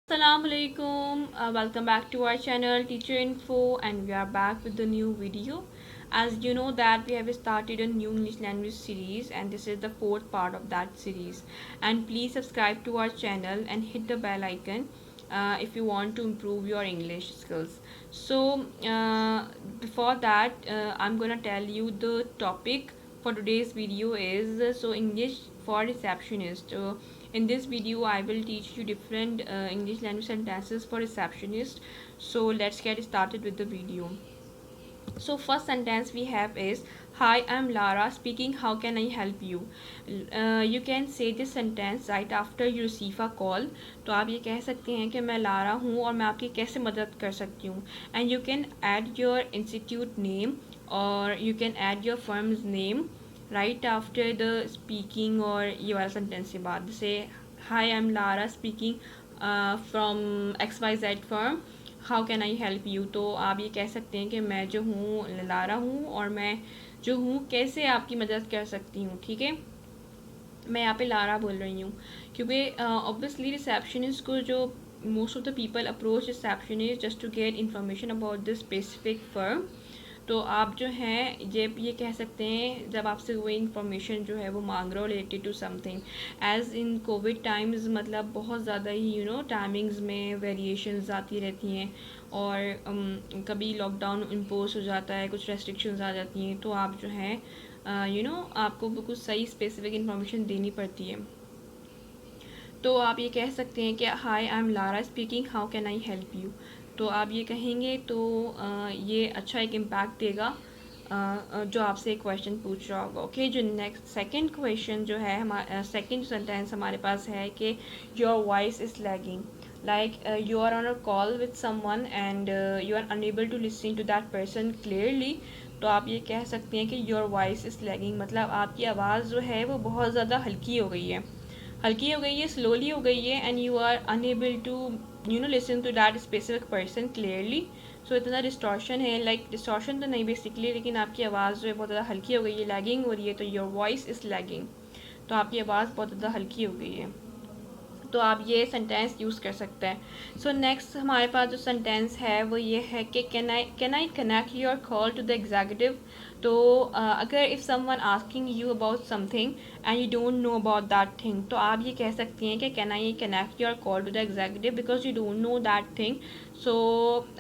Assalamualaikum. Welcome back to our channel Teacher Info, and we are back with the new video. As you know that we have started a new English language series, and this is the fourth part of that series. And please subscribe to our channel and hit the bell icon if you want to improve your English skills. So before that, I'm gonna tell you the topic for today's video is English for receptionist. In this video I will teach you different English language sentences for receptionist. So let's get started with the video. So first sentence we have is, hi, I'm Lara speaking, how can I help you? You can say this sentence right after you receive a call. तो आप ये कह सकते हैं कि मैं Lara हूँ और मैं आपकी कैसे मदद कर सकती हूँ. And you can add your institute name or you can add your firm's name right after the speaking or ये वाला sentence के बाद. जैसे hi, I'm Lara speaking from XYZ firm, how can I help you. तो आप ये कह सकते हैं कि मैं जो हूँ लारा हूँ और मैं जो हूँ कैसे आपकी मदद कर सकती हूँ. ठीक है, मैं यहाँ पे लारा बोल रही हूँ क्योंकि ऑब्वियसली रिसेप्शनिस्ट को जो most of the people approach receptionist just to get information about this specific firm. तो आप जो हैं जब ये कह सकते हैं जब आपसे कोई इन्फॉर्मेशन जो है वो मांग रहे हो related to something. As in COVID times मतलब बहुत ज़्यादा ही टाइमिंग्स में वेरिएशंस आती रहती हैं और कभी लॉकडाउन इम्पोज हो जाता है, कुछ रेस्ट्रिक्शंस आ जाती हैं. तो आप जो हैं आपको बिल्कुल सही स्पेसिफिक इन्फॉर्मेशन देनी पड़ती है. तो आप ये कह सकते हैं कि hi, I am Lara speaking, how can I help you. तो आप ये कहेंगे तो ये अच्छा एक इम्पैक्ट देगा जो आपसे एक क्वेश्चन पूछ रहा होगा. ओके, जो नेक्स्ट सेकंड क्वेश्चन जो है हमारा सेकंड सेंटेंस हमारे पास है कि your voice is lagging. Like you are on a call with someone and you are unable to listen to that person clearly. तो आप ये कह सकते हैं कि योर वॉइस इज़ लैगिंग मतलब आपकी आवाज़ जो है वो बहुत ज़्यादा हल्की हो गई है, स्लोली हो गई है. And you are unable to listen to that specific person clearly. So इतना डिस्टॉर्शन है, लाइक डिस्टॉर्शन तो नहीं बेसिकली, लेकिन आपकी आवाज़ जो है बहुत ज़्यादा हल्की हो गई है, लैगिंग हो रही है. तो योर वॉइस इज़ लैगिंग, तो आपकी आवाज़ बहुत ज़्यादा हल्की हो गई है. तो आप ये सेंटेंस यूज़ कर सकते हैं. सो नेक्स्ट हमारे पास जो सेंटेंस है वो ये है कि can I connect your call to the executive. तो अगर if someone asking you about something and you don't know about that thing, तो आप ये कह सकती हैं कि can I connect your call to the executive because you don't know that thing. So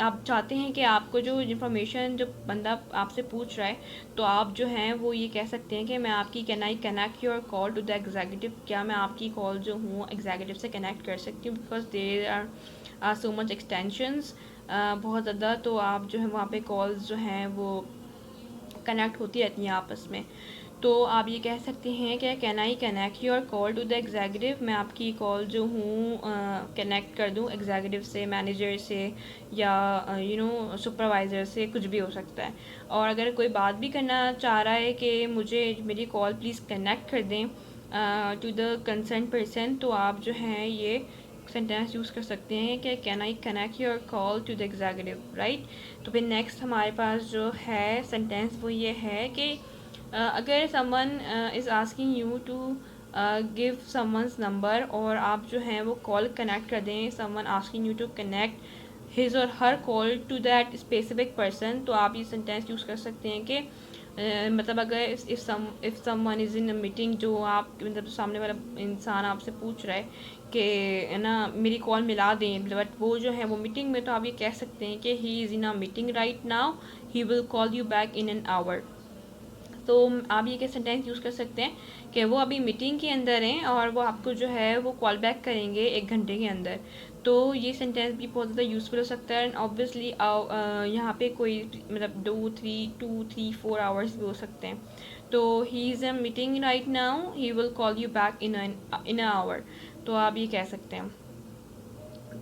आप चाहते हैं कि आपको जो इन्फॉर्मेशन जो बंदा आपसे पूछ रहा है, तो आप जो हैं वो ये कह सकते हैं कि मैं आपकी can I connect your call to the executive, क्या मैं आपकी कॉल जो हूँ एग्जीक्यूटिव से कनेक्ट कर सकती हूँ because there are so much extensions बहुत ज़्यादा. तो आप जो है वहाँ पे कॉल्स जो हैं वो कनेक्ट होती रहती हैं आपस में. तो आप ये कह सकते हैं कि can I connect your call to the executive, मैं आपकी कॉल जो हूँ कनेक्ट कर दूँ एग्जीक्यूटिव से, मैनेजर से या सुपरवाइज़र से, कुछ भी हो सकता है. और अगर कोई बात भी करना चाह रहा है कि मुझे मेरी कॉल प्लीज़ कनेक्ट कर दें टू द कंसर्न पर्सन, तो आप जो हैं ये सेंटेंस यूज़ कर सकते हैं कि can I connect your call to the executive, right. तो फिर नेक्स्ट हमारे पास जो है सेंटेंस वो ये है कि अगर someone is asking you to give someone's number और आप जो हैं वो कॉल कनेक्ट कर दें, someone asking you to connect his और her call to that specific person, तो आप ये सेंटेंस यूज़ कर सकते हैं कि मतलब अगर if someone is in a meeting, जो आप मतलब सामने वाला इंसान आपसे पूछ रहा है कि है ना मेरी कॉल मिला दें, बट वो जो है वो मीटिंग में, तो आप ये कह सकते हैं कि ही is in a meeting right now, he will call you back in an hour. तो आप ये क्या सेंटेंस यूज़ कर सकते हैं कि वो अभी मीटिंग के अंदर हैं और वो आपको जो है वो कॉल बैक करेंगे 1 घंटे के अंदर. तो ये सेंटेंस भी बहुत ज़्यादा यूज़फुल हो सकता है. एंड ऑब्वियसली यहाँ पे कोई मतलब 2 3 4 आवर्स भी हो सकते हैं. तो he is a meeting right now, he will call you back in a hour. तो आप ये कह सकते हैं.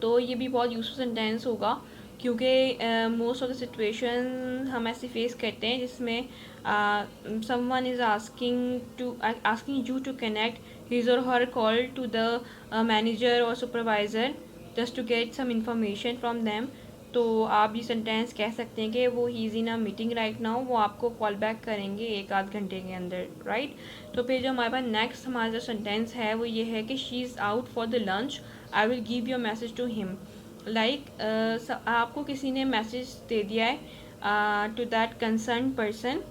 तो ये भी बहुत यूज़फुल सेंटेंस होगा क्योंकि मोस्ट ऑफ द सिचुएशन हम ऐसे फेस करते हैं जिसमें someone is asking you to connect his और her call to the manager और supervisor just to get some information from them. तो आप ये सेंटेंस कह सकते हैं कि वो he is in a meeting right now, वो आपको कॉल बैक करेंगे 1 आध घंटे के अंदर, राइट. तो फिर जो हमारे पास नेक्स्ट हमारा जो सेंटेंस है वो ये है कि she is out for the lunch. I will give your message to him. Like आपको किसी ने मैसेज दे दिया है टू दैट कंसर्न पर्सन,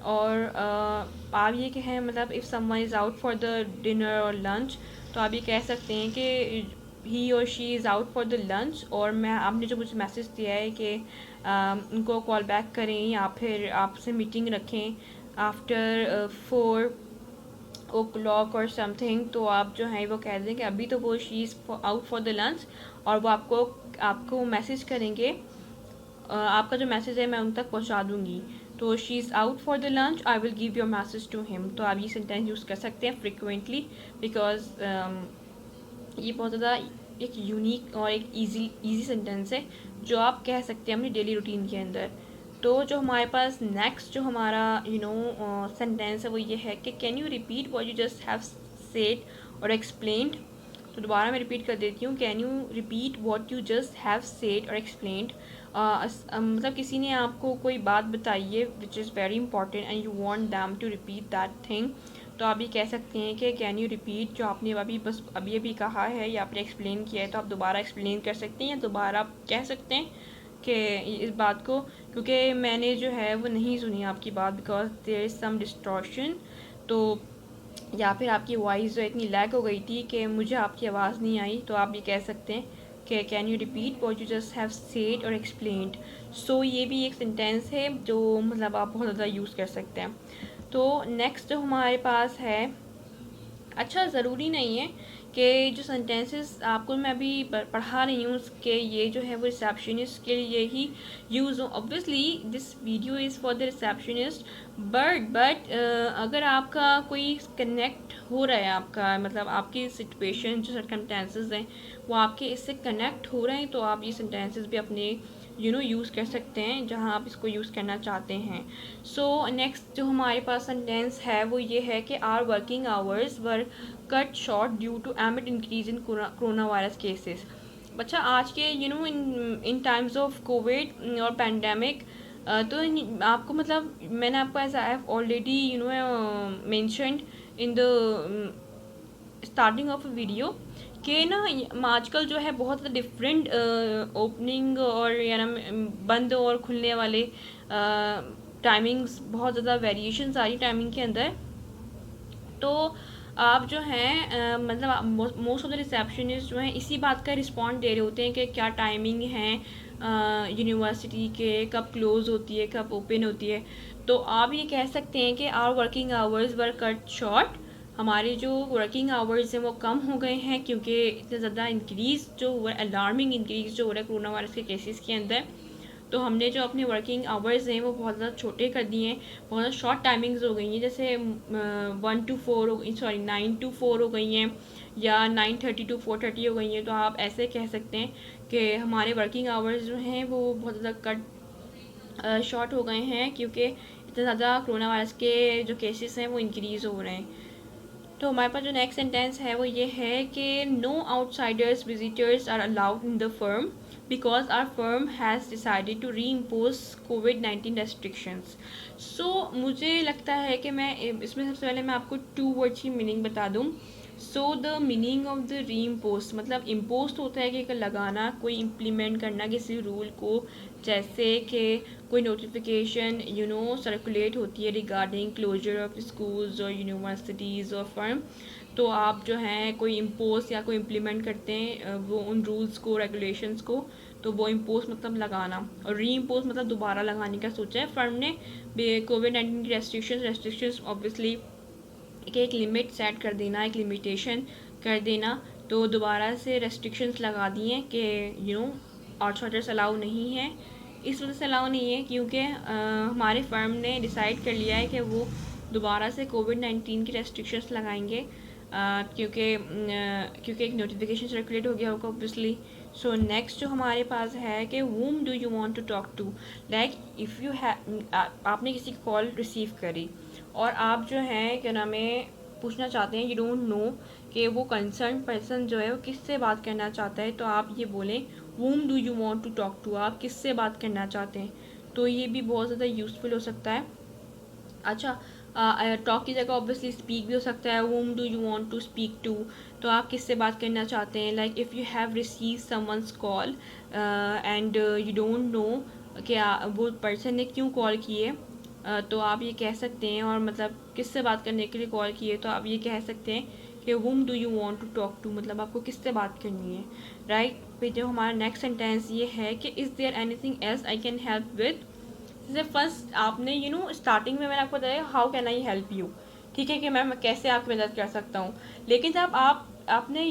और आप ये कहें मतलब if someone is out for the dinner और लंच, तो आप ये कह सकते हैं कि ही और she is out for the lunch, और मैं आपने जो मुझे मैसेज दिया है कि उनको कॉल बैक करें या फिर आपसे मीटिंग रखें आफ्टर 4 o'clock और समथिंग, तो आप जो है वो कह दें कि अभी तो वो she is out for the lunch, और वो आपको मैसेज करेंगे। आपका जो मैसेज है मैं उन तक पहुंचा दूंगी। तो she is out for the lunch, I will give your message to him. तो आप ये सेंटेंस यूज़ कर सकते हैं फ्रिक्वेंटली, बिकॉज ये बहुत ज़्यादा एक यूनिक और एक इजी सेंटेंस है जो आप कह सकते हैं अपनी डेली रूटीन के अंदर। तो जो हमारे पास नेक्स्ट जो हमारा सेंटेंस है वो ये है कि can you repeat what you just have said और एक्सप्लेन्ड। तो दोबारा मैं रिपीट कर देती हूँ, can you repeat what you just have said और एक्सप्लेन्ड। मतलब किसी ने आपको कोई बात बताई है which is very important and you want them to repeat that thing, तो आप ये कह सकते हैं कि कैन यू रिपीट, जो आपने अभी अभी कहा है या आपने एक्सप्लेन किया है तो आप दोबारा एक्सप्लेन कर सकते हैं या दोबारा आप कह सकते हैं कि इस बात को, क्योंकि मैंने जो है वो नहीं सुनी आपकी बात, because there is some distortion. तो या फिर आपकी वॉइस जो इतनी लैग हो गई थी कि मुझे आपकी आवाज़ नहीं आई, तो आप ये कह सकते हैं कि can you repeat what you just have said और एक्सप्लेन्ड। सो ये भी एक सेंटेंस है जो मतलब आप बहुत ज़्यादा यूज़ कर सकते हैं। तो नेक्स्ट जो हमारे पास है, अच्छा ज़रूरी नहीं है कि जो सेंटेंसेस आपको मैं अभी पढ़ा रही हूँ उसके ये जो है वो रिसेप्शनिस्ट के लिए ही यूज़ हो। Obviously this video is for the receptionist, but अगर आपका कोई कनेक्ट हो रहा है, आपका मतलब आपकी सिचुएशन जो सर्कमस्टेंसेस हैं वो आपके इससे कनेक्ट हो रहे हैं, तो आप ये सेंटेंसेस भी अपने यूज़ कर सकते हैं जहाँ आप इसको यूज़ करना चाहते हैं। सो नेक्स्ट जो हमारे पास सेंटेंस है वो ये है कि our working hours were cut short due to amid increase in corona virus cases. अच्छा, आज के इन टाइम्स ऑफ कोविड और पैंडेमिक, तो आपको मतलब मैंने आपको as I have already mentioned in the starting of video कि ना आजकल जो है बहुत डिफरेंट ओपनिंग और या ना बंद और खुलने वाले टाइमिंग्स, बहुत ज़्यादा वेरिएशंस आ रही टाइमिंग के अंदर। तो आप जो हैं मतलब मोस्ट ऑफ द रिसेप्शनिस्ट जो हैं इसी बात का रिस्पॉन्ड दे रहे होते हैं कि क्या टाइमिंग है यूनिवर्सिटी के, कब क्लोज़ होती है, कब ओपन होती है। तो आप ये कह सकते हैं कि our working hours were cut short, हमारे जो वर्किंग आवर्स हैं वो कम हो गए हैं क्योंकि इतना ज़्यादा इंक्रीज़ जो हुआ है, अलार्मिंग इंक्रीज़ जो हो रहा है कोरोना वायरस के केसेस के अंदर। तो हमने जो अपने वर्किंग आवर्स हैं वो बहुत ज़्यादा छोटे कर दिए हैं, बहुत ज़्यादा शॉर्ट टाइमिंग्स हो गई हैं, जैसे 1 to 4 हो गई, सॉरी 9 to 4 हो गई हैं, या 9:30 to 4:30 हो गई हैं। तो आप ऐसे कह सकते हैं कि हमारे वर्किंग आवर्स जो हैं वो बहुत ज़्यादा शॉर्ट हो गए हैं क्योंकि इतना ज़्यादा कोरोना वायरस के जो केसेस हैं वो इंक्रीज़ हो रहे हैं। तो हमारे पास जो नेक्स्ट सेंटेंस है वो ये है कि no outsiders visitors are allowed in the firm because our firm has decided to reimpose कोविड-19 रेस्ट्रिक्शंस। सो मुझे लगता है कि मैं इसमें सबसे पहले मैं आपको 2 वर्ड्स की मीनिंग बता दूँ। So the meaning of the री इम्पोज मतलब इम्पोज होता है कि लगाना, कोई इम्प्लीमेंट करना किसी रूल को, जैसे कि कोई नोटिफिकेशन सर्कुलेट होती है रिगार्डिंग क्लोजर ऑफ स्कूल्स और यूनिवर्सिटीज़ और फर्म, तो आप जो हैं कोई इम्पोज या कोई इम्प्लीमेंट करते हैं वो उन रूल्स को, रेगुलेशंस को, तो वो इम्पोज मतलब लगाना, और री इम्पोज मतलब दोबारा लगाने का सोचा है फर्म ने कोविड-19 की रेस्ट्रिक्शंस ऑब्वियसली एक लिमिट सेट कर देना, एक लिमिटेशन कर देना, तो दोबारा से रेस्ट्रिक्शंस लगा दिए कि आउटसाइडर्स अलाउ नहीं है। इस वजह से अलाउ नहीं है क्योंकि हमारे फर्म ने डिसाइड कर लिया है कि वो दोबारा से कोविड-19 की रेस्ट्रिक्शंस लगाएंगे क्योंकि एक नोटिफिकेशन सर्कुलेट हो गया होगा ऑब्वियसली। सो नेक्स्ट जो हमारे पास है कि whom do you want to talk to, like if you आपने किसी की कॉल रिसीव करी और आप जो हैं क्या नाम है पूछना चाहते हैं, यू डोंट नो कि वो कंसर्न पर्सन जो है वो किससे बात करना चाहता है, तो आप ये बोलें whom do you want to talk to, आप किससे बात करना चाहते हैं। तो ये भी बहुत ज़्यादा यूज़फुल हो सकता है। अच्छा, टॉक की जगह ऑब्वियसली स्पीक भी हो सकता है, whom do you want to speak to, तो आप किससे बात करना चाहते हैं, like if you have receive someone's call and you don't no कि वो पर्सन ने क्यों कॉल किए, तो आप ये कह सकते हैं, और मतलब किससे बात करने के लिए कॉल किए, तो आप ये कह सकते हैं कि whom do you want to talk to, मतलब आपको किससे बात करनी है, राइट। फिर जो हमारा नेक्स्ट सेंटेंस ये है कि is there anything else I can help with. जैसे फर्स्ट आपने स्टार्टिंग में मैंने आपको बताया how can I help you, ठीक है, कि मैं कैसे आपकी मदद कर सकता हूँ। लेकिन जब आपने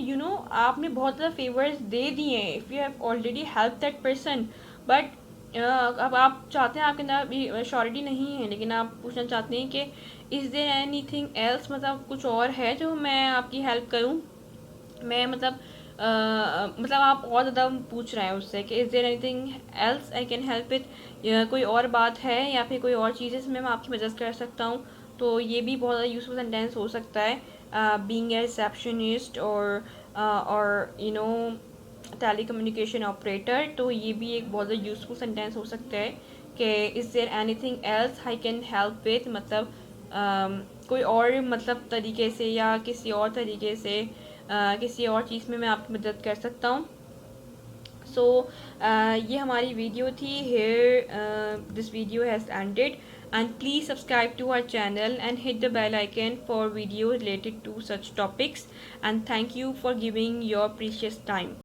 आपने बहुत ज़्यादा फेवर्स दे दिए हैं, if you have already help that person, but अब आप चाहते हैं, आपके अंदर अभी श्योरिटी नहीं है, लेकिन आप पूछना चाहते हैं कि is there anything else, मतलब कुछ और है जो मैं आपकी हेल्प करूँ, मैं मतलब आप और ज़्यादा पूछ रहे हैं उससे कि is there anything else I can help with, कोई और बात है या फिर कोई और चीज़ है जिसमें मैं आपकी मदद कर सकता हूँ, तो ये भी बहुत ज़्यादा यूज़फुल सेंटेंस हो सकता है। बीइंग ए रिसेप्शनिस्ट और टेली कम्युनिकेशन ऑपरेटर, तो ये भी एक बहुत ज़्यादा यूज़फुल सेंटेंस हो सकता है कि is there anything else I can help with, मतलब कोई और मतलब तरीके से या किसी और तरीके से किसी और चीज़ में मैं आपकी मदद कर सकता हूँ। सो ये हमारी वीडियो थी। Here this video has ended, and please subscribe to our channel and hit the bell icon for videos related to such topics, and thank you for giving your precious time.